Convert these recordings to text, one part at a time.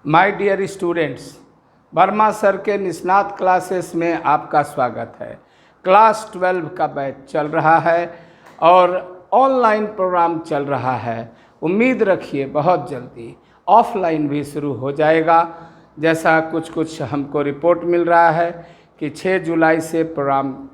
My dear students, Verma sir के निष्णात classes में आपका स्वागत है। क्लास 12 का बैच चल रहा है और ऑनलाइन प्रोग्राम चल रहा है। उम्मीद रखिए बहुत जल्दी ऑफलाइन भी शुरू हो जाएगा। जैसा कुछ हमको रिपोर्ट मिल रहा है कि 6 जुलाई से प्रोग्राम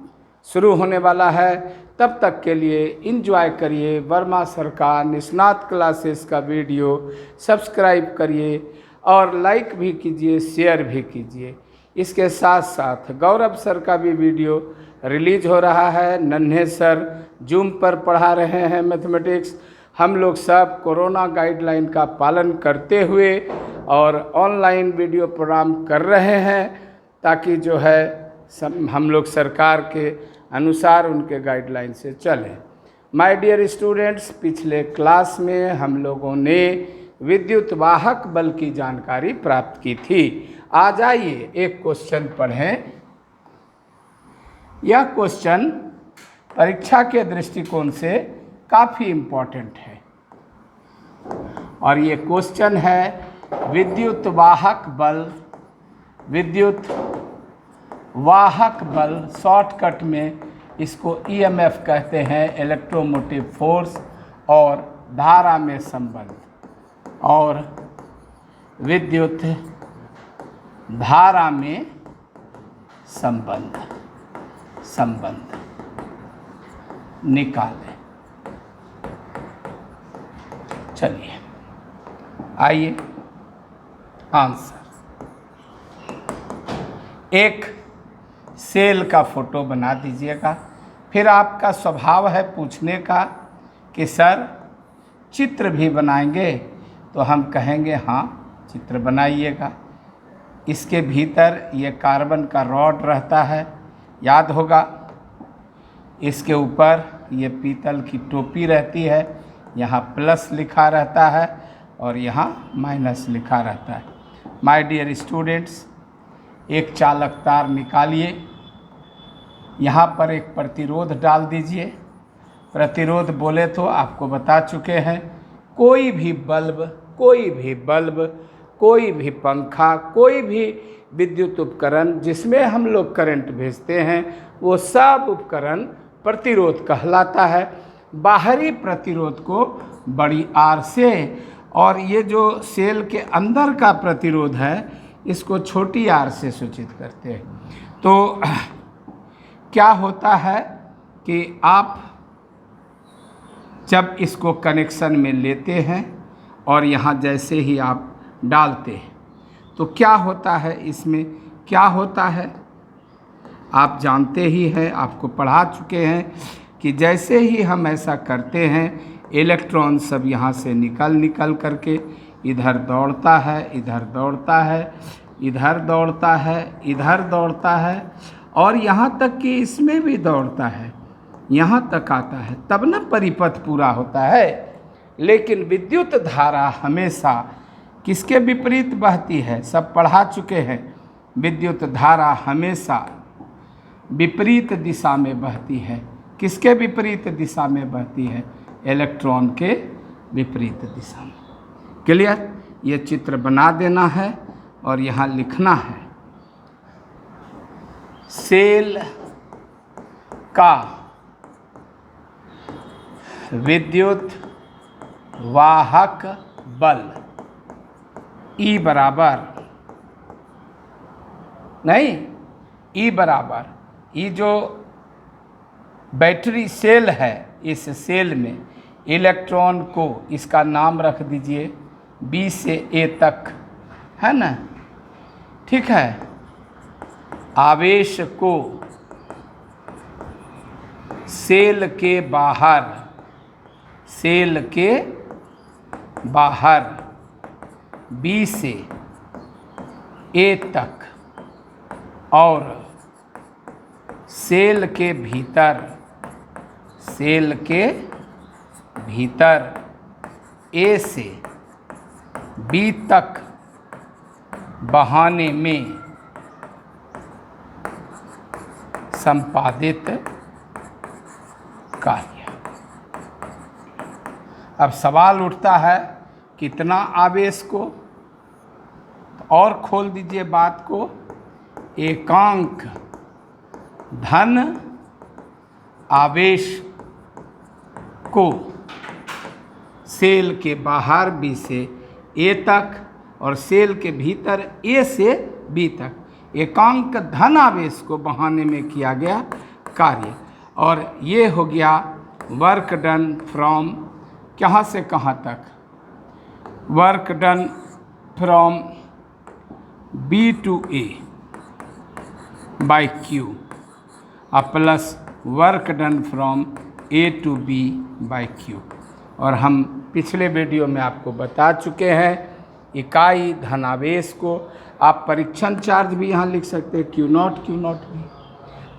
शुरू होने वाला है। तब तक के लिए एंजॉय करिए वर्मा सर का निष्णात क्लासेस का वीडियो, सब्सक्राइब करिए और लाइक भी कीजिए, शेयर भी कीजिए। इसके साथ साथ गौरव सर का भी वीडियो रिलीज हो रहा है। नन्हे सर जूम पर पढ़ा रहे हैं मैथमेटिक्स। हम लोग सब कोरोना गाइडलाइन का पालन करते हुए और ऑनलाइन वीडियो प्रोग्राम कर रहे हैं ताकि जो है हम लोग सरकार के अनुसार उनके गाइडलाइन से चलें। माय डियर स्टूडेंट्स, पिछले क्लास में हम लोगों ने विद्युत वाहक बल की जानकारी प्राप्त की थी। आज आइए एक क्वेश्चन पढ़ें। यह क्वेश्चन परीक्षा के दृष्टिकोण से काफ़ी इम्पोर्टेंट है और ये क्वेश्चन है विद्युत वाहक बल, शॉर्टकट में इसको ईएमएफ कहते हैं, इलेक्ट्रोमोटिव फोर्स, और धारा में संबंध और विद्युत धारा में संबंध निकालें। चलिए आइए आंसर। एक सेल का फोटो बना दीजिएगा। फिर आपका स्वभाव है पूछने का कि सर चित्र भी बनाएंगे, तो हम कहेंगे हाँ चित्र बनाइएगा। इसके भीतर ये कार्बन का रॉड रहता है, याद होगा। इसके ऊपर ये पीतल की टोपी रहती है, यहाँ प्लस लिखा रहता है और यहाँ माइनस लिखा रहता है। माय डियर स्टूडेंट्स, एक चालक तार निकालिए। यहाँ पर एक प्रतिरोध डाल दीजिए। प्रतिरोध बोले तो आपको बता चुके हैं। कोई भी बल्ब, कोई भी पंखा, कोई भी विद्युत उपकरण जिसमें हम लोग करंट भेजते हैं, वो सब उपकरण प्रतिरोध कहलाता है। बाहरी प्रतिरोध को बड़ी आर से और ये जो सेल के अंदर का प्रतिरोध है इसको छोटी आर से सूचित करते हैं। तो क्या होता है कि आप जब इसको कनेक्शन में लेते हैं और यहाँ जैसे ही आप डालते हैं तो क्या होता है, इसमें क्या होता है आप जानते ही हैं, आपको पढ़ा चुके हैं कि जैसे ही हम ऐसा करते हैं इलेक्ट्रॉन सब यहाँ से निकल करके इधर दौड़ता है, इधर दौड़ता है और यहाँ तक कि इसमें भी दौड़ता है, यहाँ तक आता है, तब ना परिपथ पूरा होता है। लेकिन विद्युत धारा हमेशा किसके विपरीत बहती है, सब पढ़ा चुके हैं। विद्युत धारा हमेशा विपरीत दिशा में बहती है। किसके विपरीत दिशा में बहती है? इलेक्ट्रॉन के विपरीत दिशा में। क्लियर? ये चित्र बना देना है और यहाँ लिखना है सेल का विद्युत वाहक बल E बराबर नहीं, E बराबर, ये जो बैटरी सेल है, इस सेल में इलेक्ट्रॉन को इसका नाम रख दीजिए B से A तक, है ना? ठीक है। आवेश को सेल के बाहर B से A तक और सेल के भीतर A से B तक बहाने में संपादित कार्य। अब सवाल उठता है कितना आवेश को और खोल दीजिए बात को, एकांक धन आवेश को सेल के बाहर बी से ए तक और सेल के भीतर ए से बी तक एकांक धन आवेश को बढ़ाने में किया गया कार्य। और ये हो गया वर्क डन फ्रॉम कहाँ से कहाँ तक, work done from B to A by Q plus work done from A to B by Q. और हम पिछले वीडियो में आपको बता चुके हैं इकाई धनावेश को आप परीक्षण चार्ज भी यहाँ लिख सकते हैं, क्यू नॉट भी।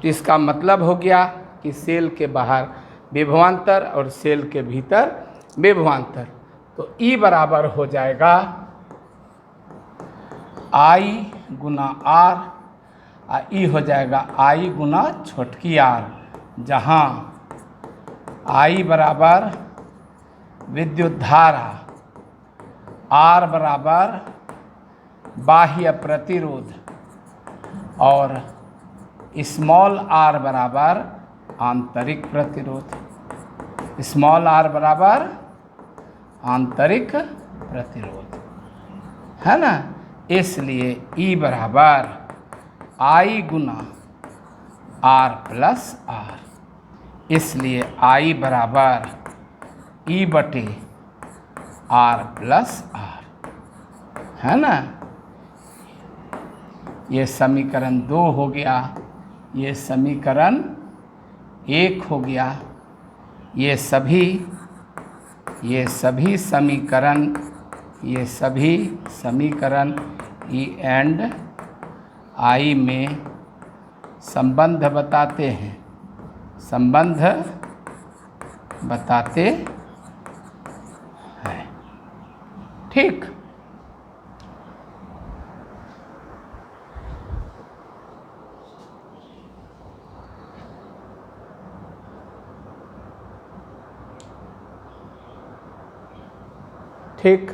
तो इसका मतलब हो गया कि सेल के बाहर विभवांतर और सेल के भीतर विभवांतर। तो ई बराबर हो जाएगा आई गुना आर, ई हो जाएगा आई गुना छोटकी आर, जहाँ आई बराबर विद्युत धारा, आर बराबर बाह्य प्रतिरोध और स्मॉल आर बराबर आंतरिक प्रतिरोध। स्मॉल आर बराबर आंतरिक प्रतिरोध है ना। इसलिए ई बराबर आई गुना आर प्लस आर, इसलिए आई बराबर ई बटे आर प्लस आर, है ना। ये समीकरण 2 हो गया, ये समीकरण 1 हो गया। ये सभी समीकरण ई एंड आई में संबंध बताते हैं, संबंध बताते हैं। ठीक, ठीक।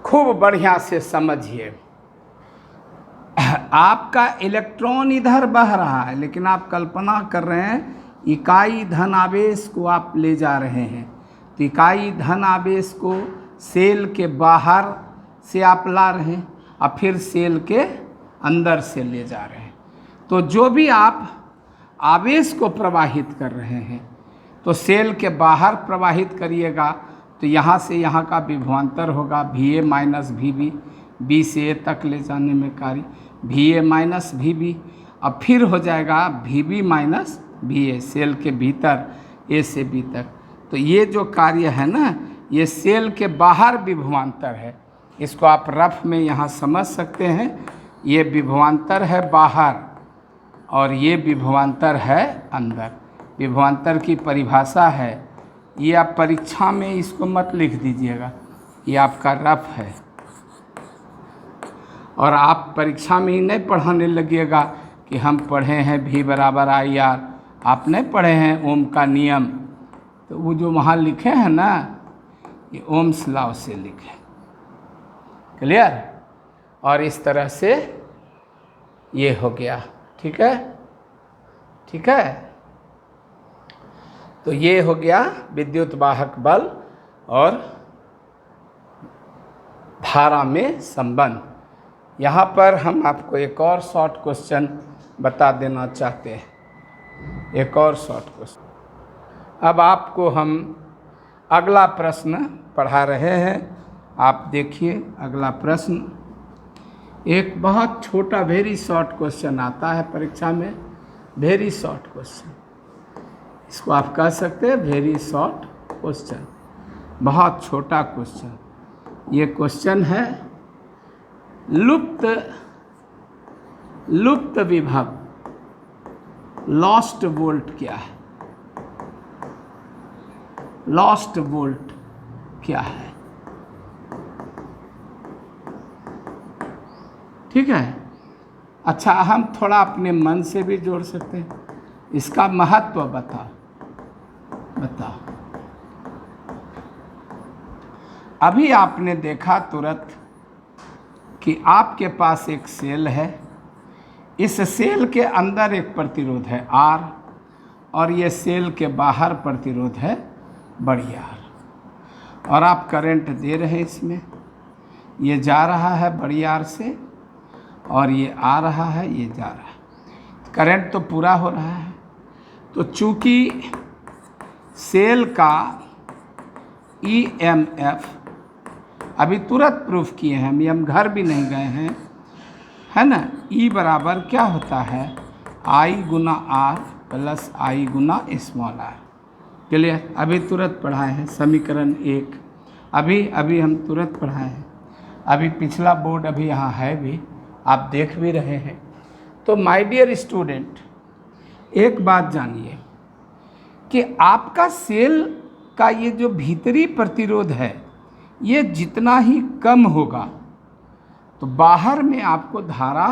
खूब बढ़िया से समझिए, आपका इलेक्ट्रॉन इधर बह रहा है, लेकिन आप कल्पना कर रहे हैं इकाई धन आवेश को आप ले जा रहे हैं। तो इकाई धन आवेश को सेल के बाहर से आप ला रहे हैं और फिर सेल के अंदर से ले जा रहे हैं। तो जो भी आप आवेश को प्रवाहित कर रहे हैं तो सेल के बाहर प्रवाहित करिएगा तो यहाँ से यहाँ का विभवांतर होगा VA माइनस VB, B से A तक ले जाने में कार्य VA माइनस VB, अब फिर हो जाएगा VB माइनस VA सेल के भीतर A से B तक। तो ये जो कार्य है ना, ये सेल के बाहर विभवांतर है। इसको आप रफ में यहाँ समझ सकते हैं, ये विभवांतर है बाहर और ये विभवांतर है अंदर। विभवांतर की परिभाषा है, ये आप परीक्षा में इसको मत लिख दीजिएगा, ये आपका रफ है। और आप परीक्षा में ही नहीं पढ़ाने लगिएगा कि हम पढ़े हैं V बराबर IR, आप नहीं पढ़े हैं ओम का नियम। तो वो जो वहाँ लिखे हैं ना, ये ओम्स लॉ से लिखे, क्लियर। और इस तरह से ये हो गया, ठीक है, ठीक है। तो ये हो गया विद्युत वाहक बल और धारा में संबंध। यहाँ पर हम आपको एक और शॉर्ट क्वेश्चन बता देना चाहते हैं, एक और शॉर्ट क्वेश्चन। अब आपको हम अगला प्रश्न पढ़ा रहे हैं, आप देखिए अगला प्रश्न। एक बहुत छोटा वेरी शॉर्ट क्वेश्चन आता है परीक्षा में, वेरी शॉर्ट क्वेश्चन, इसको आप कह सकते हैं वेरी शॉर्ट क्वेश्चन, बहुत छोटा क्वेश्चन। ये क्वेश्चन है लुप्त विभव, लॉस्ट वोल्ट क्या है, लॉस्ट वोल्ट क्या है, ठीक है। अच्छा, हम थोड़ा अपने मन से भी जोड़ सकते हैं, इसका महत्व बताओ। अभी आपने देखा तुरंत कि आपके पास एक सेल है, इस सेल के अंदर एक प्रतिरोध है R और ये सेल के बाहर प्रतिरोध है बड़ी R, और आप करंट दे रहे हैं इसमें, ये जा रहा है बड़ी R से और ये आ रहा है, ये जा रहा है, करंट तो पूरा हो रहा है। तो चूंकि सेल का EMF अभी तुरंत प्रूफ किए हैं, हम घर भी नहीं गए हैं, है ना। E बराबर क्या होता है, I Guna R plus I Guna small r। Clear, अभी तुरंत पढ़ाए हैं समीकरण 1, अभी हम तुरंत पढ़ाए हैं। अभी पिछला बोर्ड अभी यहाँ है भी, आप देख भी रहे हैं। तो माय डियर स्टूडेंट, एक बात जानिए कि आपका सेल का ये जो भीतरी प्रतिरोध है, ये जितना ही कम होगा तो बाहर में आपको धारा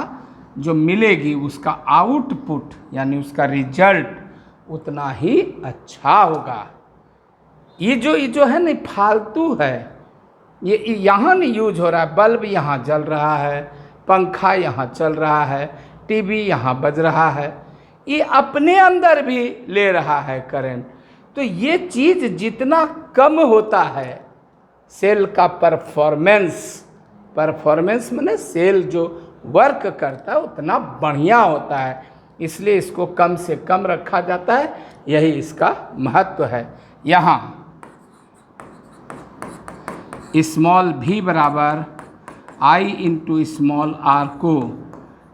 जो मिलेगी उसका आउटपुट यानी उसका रिजल्ट उतना ही अच्छा होगा। ये जो है ना फालतू है, ये यहाँ नहीं यूज हो रहा है। बल्ब यहाँ जल रहा है, पंखा यहाँ चल रहा है, टीवी यहाँ बज रहा है, ये अपने अंदर भी ले रहा है करंट। तो ये चीज़ जितना कम होता है, सेल का परफॉर्मेंस माने सेल जो वर्क करता है उतना बढ़िया होता है, इसलिए इसको कम से कम रखा जाता है। यही इसका महत्व है। यहाँ स्मॉल v बराबर I इंटू स्मॉल r को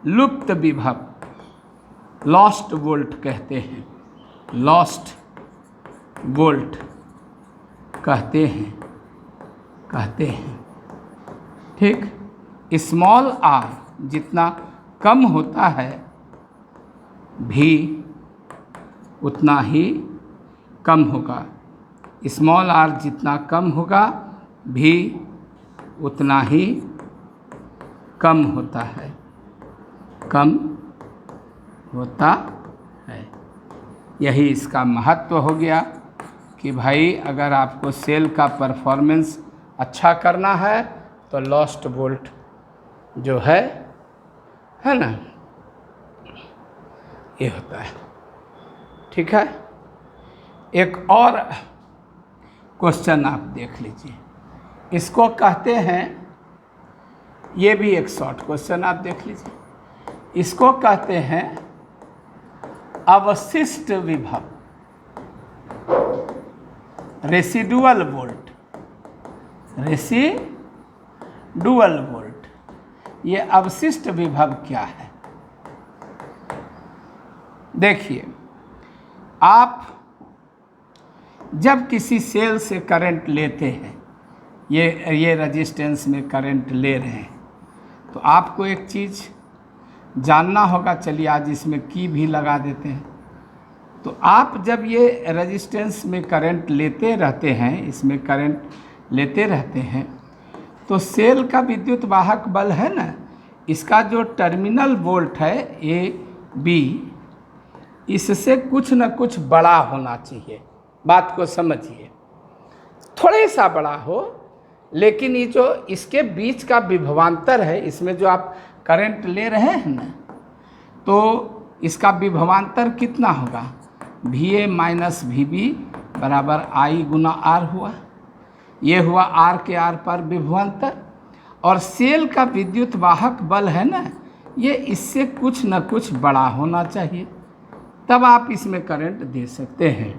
लुप्त विभव लॉस्ट वोल्ट कहते हैं, लॉस्ट वोल्ट कहते हैं। ठीक, स्मॉल r जितना कम होता है भी उतना ही कम होगा, स्मॉल r जितना कम होगा भी उतना ही कम होता है, यही इसका महत्व हो गया कि भाई अगर आपको सेल का परफॉर्मेंस अच्छा करना है तो लॉस्ट वोल्ट जो है ना, ये होता है। ठीक है, एक और क्वेश्चन आप देख लीजिए, इसको कहते हैं, ये भी एक शॉर्ट क्वेश्चन आप देख लीजिए, इसको कहते हैं अवशिष्ट विभव, रेसिडुअल वोल्ट, रेसिडुअल वोल्ट। ये अवशिष्ट विभव क्या है? देखिए, आप जब किसी सेल से करंट लेते हैं, ये रेजिस्टेंस में करंट ले रहे हैं, तो आपको एक चीज़ जानना होगा। चलिए आज इसमें की भी लगा देते हैं। तो आप जब ये रेजिस्टेंस में करंट लेते रहते हैं, इसमें करंट लेते रहते हैं, तो सेल का विद्युत वाहक बल है ना, इसका जो टर्मिनल वोल्ट है AB, इससे कुछ न कुछ बड़ा होना चाहिए। बात को समझिए, थोड़े सा बड़ा हो, लेकिन ये जो इसके बीच का विभवांतर है, इसमें जो आप करंट ले रहे हैं ना, तो इसका विभवांतर कितना होगा, VA माइनस VB बराबर I गुना R हुआ। ये हुआ R के आर पर विभवांतर, और सेल का विद्युत वाहक बल है ना, ये इससे कुछ न कुछ बड़ा होना चाहिए, तब आप इसमें करंट दे सकते हैं।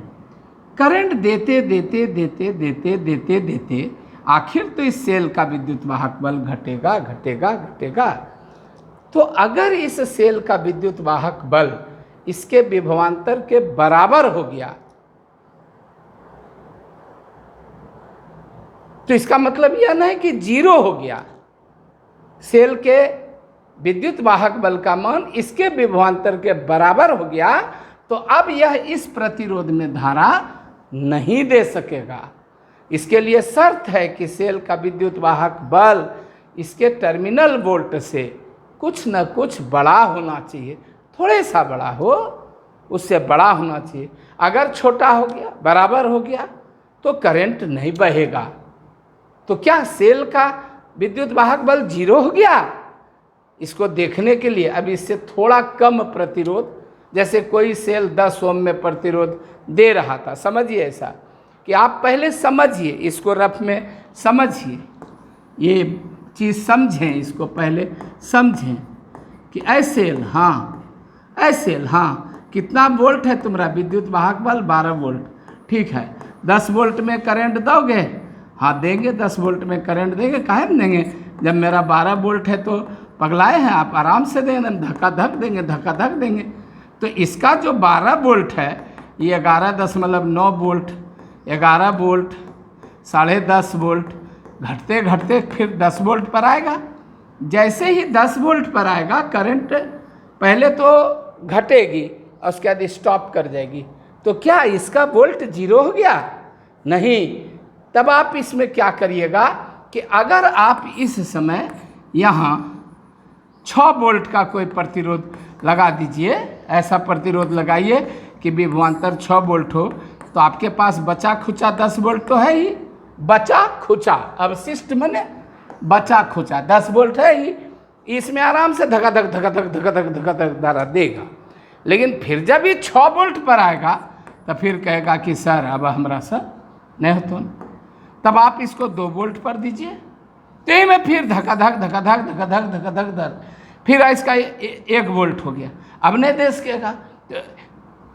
करंट देते देते देते देते देते देते आखिर तो इस सेल का विद्युत वाहक बल घटेगा घटेगा घटेगा। तो अगर इस सेल का विद्युत वाहक बल इसके विभवांतर के बराबर हो गया, तो इसका मतलब यह नहीं कि जीरो हो गया। सेल के विद्युत वाहक बल का मान इसके विभवांतर के बराबर हो गया, तो अब यह इस प्रतिरोध में धारा नहीं दे सकेगा। इसके लिए शर्त है कि सेल का विद्युत वाहक बल इसके टर्मिनल वोल्ट से कुछ न कुछ बड़ा होना चाहिए, थोड़े सा बड़ा हो, उससे बड़ा होना चाहिए। अगर छोटा हो गया, बराबर हो गया, तो करंट नहीं बहेगा। तो क्या सेल का विद्युत वाहक बल 0 हो गया? इसको देखने के लिए अब इससे थोड़ा कम प्रतिरोध, जैसे कोई सेल 10 ओम में प्रतिरोध दे रहा था, समझिए ऐसा कि आप पहले समझिए, इसको रफ में समझिए, ये चीज़ समझें, इसको पहले समझें कि ऐसेल, हाँ ऐसेल, हाँ कितना वोल्ट है तुम्हारा विद्युत वाहक बल? 12 वोल्ट, ठीक है। 10 वोल्ट में करंट दोगे? हाँ देंगे, 10 वोल्ट में करंट देंगे, काहे नहीं देंगे? जब मेरा 12 वोल्ट है तो पगलाए हैं आप? आराम से देंगे, धक्का धक देंगे, धक्का धक देंगे। तो इसका जो 12 वोल्ट है ये 11.9 वोल्ट, 11 वोल्ट, 10.5 वोल्ट, घटते घटते फिर 10 वोल्ट पर आएगा। जैसे ही 10 वोल्ट पर आएगा करंट पहले तो घटेगी और उसके बाद स्टॉप कर जाएगी। तो क्या इसका वोल्ट 0 हो गया? नहीं। तब आप इसमें क्या करिएगा कि अगर आप इस समय यहाँ 6 वोल्ट का कोई प्रतिरोध लगा दीजिए, ऐसा प्रतिरोध लगाइए कि विभवांतर 6 वोल्ट हो, तो आपके पास बचा खुचा 10 वोल्ट तो है ही, बचा खुचा, अवशिष्ट माने बचा खुचा 10 वोल्ट है ही, इसमें आराम से धकाधक धकाधक धकाधक धकाधक धारा देगा। लेकिन फिर जब ये 6 वोल्ट पर आएगा तो फिर कहेगा कि सर अब हमरा सर नहीं हो, तब आप इसको 2 वोल्ट पर दीजिए, तो ये में फिर धकाधक धकाधक धकाधक धकाधक धर, फिर इसका 1 वोल्ट हो गया। अब नहीं दे सकेगा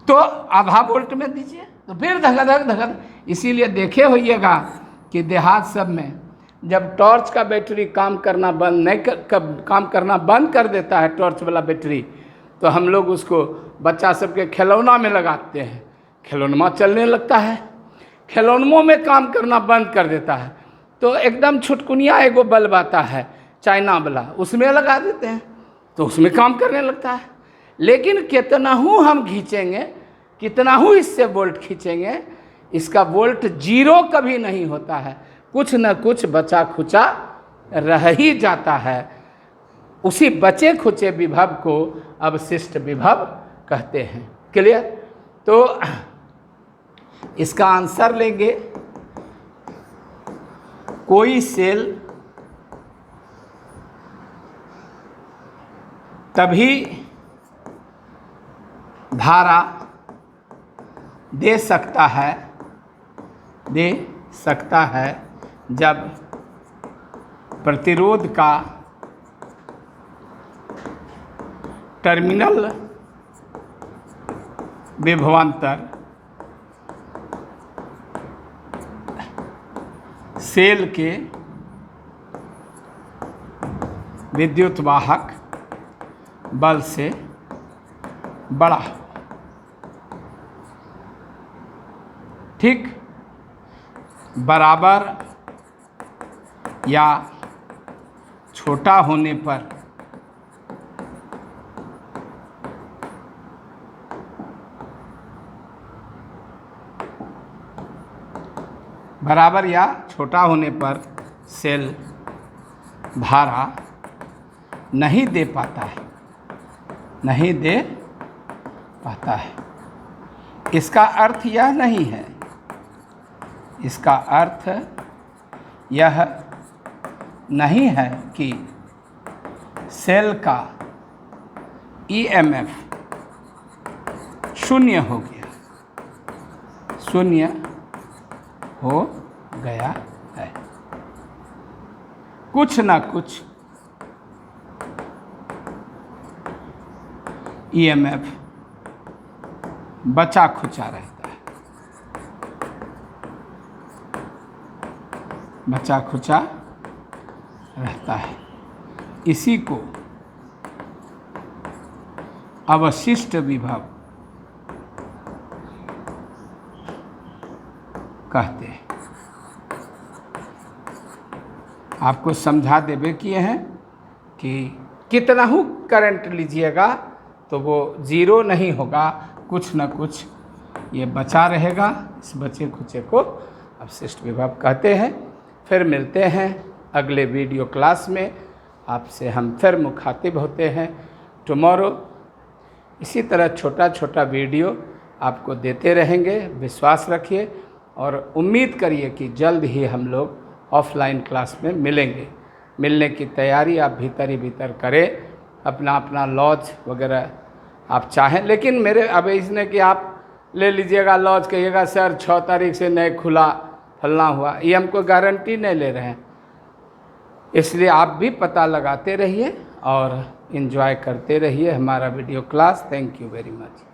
तो आधा वोल्ट में दीजिए, तो फिर धकाधक धकाधक। इसीलिए देखे होइएगा कि देहात सब में जब टॉर्च का बैटरी काम करना बंद कर देता है, टॉर्च वाला बैटरी, तो हम लोग उसको बच्चा सबके खिलौना में लगाते हैं, खिलौना चलने लगता है, खिलौनों में काम करना बंद कर देता है, तो एकदम छुटकुनिया एगो बल्ब आता है चाइना वाला, उसमें लगा देते हैं तो उसमें काम करने लगता है। लेकिन कितना हूँ हम खींचेंगे, कितना हूँ इससे वोल्ट खींचेंगे, इसका वोल्ट 0 कभी नहीं होता है, कुछ न कुछ बचा खुचा रह ही जाता है। उसी बचे खुचे विभव को अवशिष्ट विभव कहते हैं। क्लियर? तो इसका आंसर लेंगे, कोई सेल तभी धारा दे सकता है जब प्रतिरोध का टर्मिनल विभवांतर सेल के विद्युत वाहक बल से बड़ा हो। ठीक? बराबर या छोटा होने पर सेल धारा नहीं दे पाता है, इसका अर्थ यह नहीं है, इसका अर्थ यह नहीं है कि सेल का ईएमएफ शून्य हो गया है। कुछ ना कुछ ईएमएफ बचा खुचा रहता है, इसी को अवशिष्ट विभव कहते हैं। आपको समझा देवे किए हैं कि कितना ही करंट लीजिएगा तो वो 0 नहीं होगा, कुछ न कुछ ये बचा रहेगा। इस बचे खुचे को अवशिष्ट विभव कहते हैं। फिर मिलते हैं अगले वीडियो क्लास में, आपसे हम फिर मुखातिब होते हैं टुमारो। इसी तरह छोटा छोटा वीडियो आपको देते रहेंगे, विश्वास रखिए और उम्मीद करिए कि जल्द ही हम लोग ऑफलाइन क्लास में मिलेंगे। मिलने की तैयारी आप भीतर ही भीतर करें, अपना अपना लॉज वगैरह आप चाहें। लेकिन मेरे अब इसने कि आप ले लीजिएगा लॉज, कहिएगा सर 6 तारीख से नहीं खुला, फलना हुआ, ये हमको गारंटी नहीं ले रहे हैं। इसलिए आप भी पता लगाते रहिए और इन्जॉय करते रहिए हमारा video class. Thank you very much.